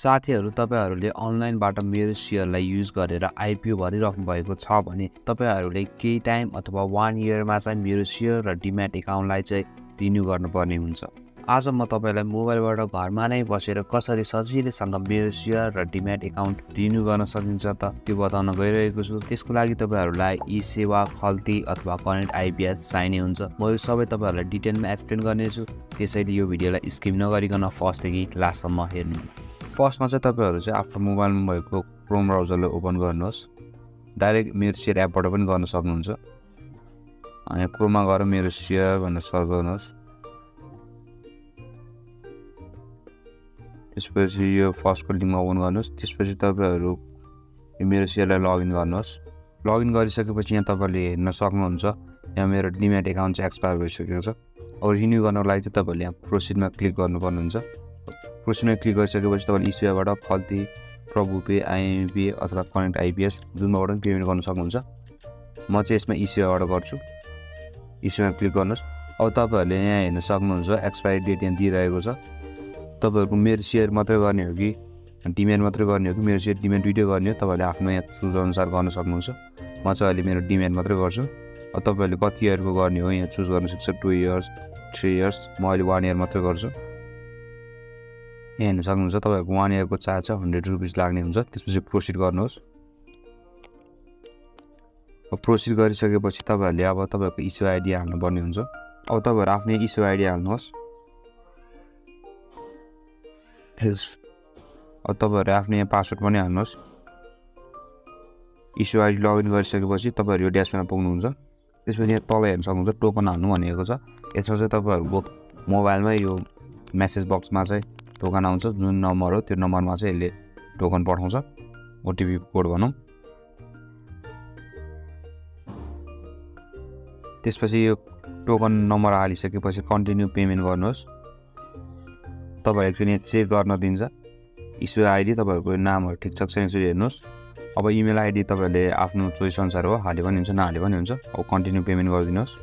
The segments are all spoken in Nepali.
साथीहरु तपाईहरुले अनलाइनबाट मेरो शेयरलाई युज गरेर आईपीओ भरिराख्नु भएको छ भने तपाईहरुले केही टाइम अथवा 1 इयरमा चाहिँ मेरो शेयर र डिम्याट अकाउन्टलाई चाहिँ रिन्यू गर्नुपर्ने हुन्छ। आज म तपाईलाई मोबाइलबाट घरमा नै बसेर कसरी सजिलैसँग मेरो शेयर र डिम्याट अकाउन्ट रिन्यू गर्न सकिन्छ त त्यो बताउन गइरहेको छु। त्यसको लागि तपाईहरुलाई ई-सेवा, खल्ती अथवा कनेक्ट आईपीएस चाहिने हुन्छ। म यो सबै तपाईहरुलाई डिटेलमा एक्सप्लेन गर्नेछु, त्यसैले यो भिडियोलाई स्किप नगरिकन फर्स्टदेखि लास्टसम्म हेर्नु। फर्स्टमा चाहिँ तपाईहरु चाहिँ आफ्नो मोबाइलमा भएको क्रोम ब्राउजरलाई ओपन गर्नुहोस्। डाइरेक्ट मेरो शेयर एपबाट पनि गर्न सक्नुहुन्छ। अनि क्रोममा गएर मेरो शेयर भनेर सर्च गर्नुहोस्। त्यसपछि यो फर्स्टको लिंकमा ओपन गर्नुहोस्। त्यसपछि तपाईहरु मेरो शेयरलाई लगइन गर्नुहोस्। लगइन गरिसकेपछि यहाँ तपाईले हेर्न सक्नुहुन्छ यहाँ मेरो डिम्याट अकाउन्ट चाहिँ एक्सपायर भइसकेको छ। अब रिन्यू गर्नको लागि चाहिँ तपाईले यहाँ प्रोसिडमा क्लिक गर्नुपर्ने हुन्छ। प्रोसिडमा क्लिक गरिसकेपछि तपाईले ई-सेवाबाट खल्ती, प्रभुपे, आईएमपी अथवा कनेक्ट आईपीएस जुनबाट पनि पेमेन्ट गर्न सक्नुहुन्छ। म चाहिँ यसमा ई-सेवाबाट गर्छु। ई-सेवामा क्लिक गर्नुहोस्। अब तपाईहरुले यहाँ हेर्न सक्नुहुन्छ एक्सपायरी डेट यहाँ दिइरहेको छ। तपाईहरुको मेरो शेयर मात्रै गर्ने हो कि डिम्याट मात्रै गर्ने हो कि मेरो शेयर डिम्याट दुईटै गर्ने हो तपाईले आफ्नो यहाँ चुज अनुसार गर्न सक्नुहुन्छ। म चाहिँ अहिले मेरो डिम्याट मात्रै गर्छु। अब तपाईहरुले कति इयरको गर्ने हो यहाँ चुज गर्न सक्छ, 2 इयर्स, 3 इयर्स। म अहिले 1 इयर मात्रै गर्छु। यहाँ हेर्न सक्नुहुन्छ तपाईहरुको 1 इयरको चार्ज छ 100 रुपैयाँ लाग्ने हुन्छ। त्यसपछि प्रोसिड गर्नुहोस्। अब प्रोसिड गरिसकेपछि तपाईहरुले अब तपाईहरुको इस्यु आईडी हाल्नु पर्ने हुन्छ। अब तपाईहरु आफ्नो इस्यु आईडी हाल्नुहोस्। अब तपाईहरु आफ्नो यहाँ पासवर्ड पनि हाल्नुहोस्। इस्यु आईडी लगइन गरिसकेपछि तपाईहरु यो ड्यासमा पुग्नुहुन्छ। त्यसपछि यहाँ तल हेर्न सक्नुहुन्छ टोकन हाल्नु भनेको छ। यसमा चाहिँ तपाईहरुको मोबाइलमै यो मेसेज बक्समा चाहिँ टोकन आउँछ। जुन नम्बर हो त्यो नम्बरमा चाहिँ यसले टोकन पठाउँछ, ओटीपी कोड भनौं। त्यसपछि यो टोकन नम्बर हालिसकेपछि कन्टिन्यू पेमेन्ट गर्नुहोस्। तपाईहरु एकचोटि यहाँ चेक गर्न दिन्छ इस्यु आईडी तपाईहरुको नामहरु ठिक छ कि छैन हेर्नुहोस्। अब इमेल आईडी तपाईहरुले आफ्नो चोइस अनुसार हो, हाले पनि हुन्छ नहाले पनि हुन्छ। अब कन्टिन्यू पेमेन्ट गरिदिनुहोस्।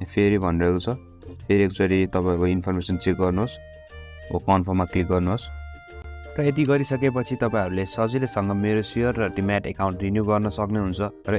फेरि भनिरहेको छ, फेरि एकचोटि तपाईहरुको इन्फर्मेसन चेक गर्नुहोस्। अब कन्फर्ममा क्लिक गर्नुहोस्। र यति गरिसकेपछि तपाईहरुले सजिलैसँग मेरो शेयर र डिम्याट अकाउन्ट रिन्यू गर्न सक्नुहुन्छ। र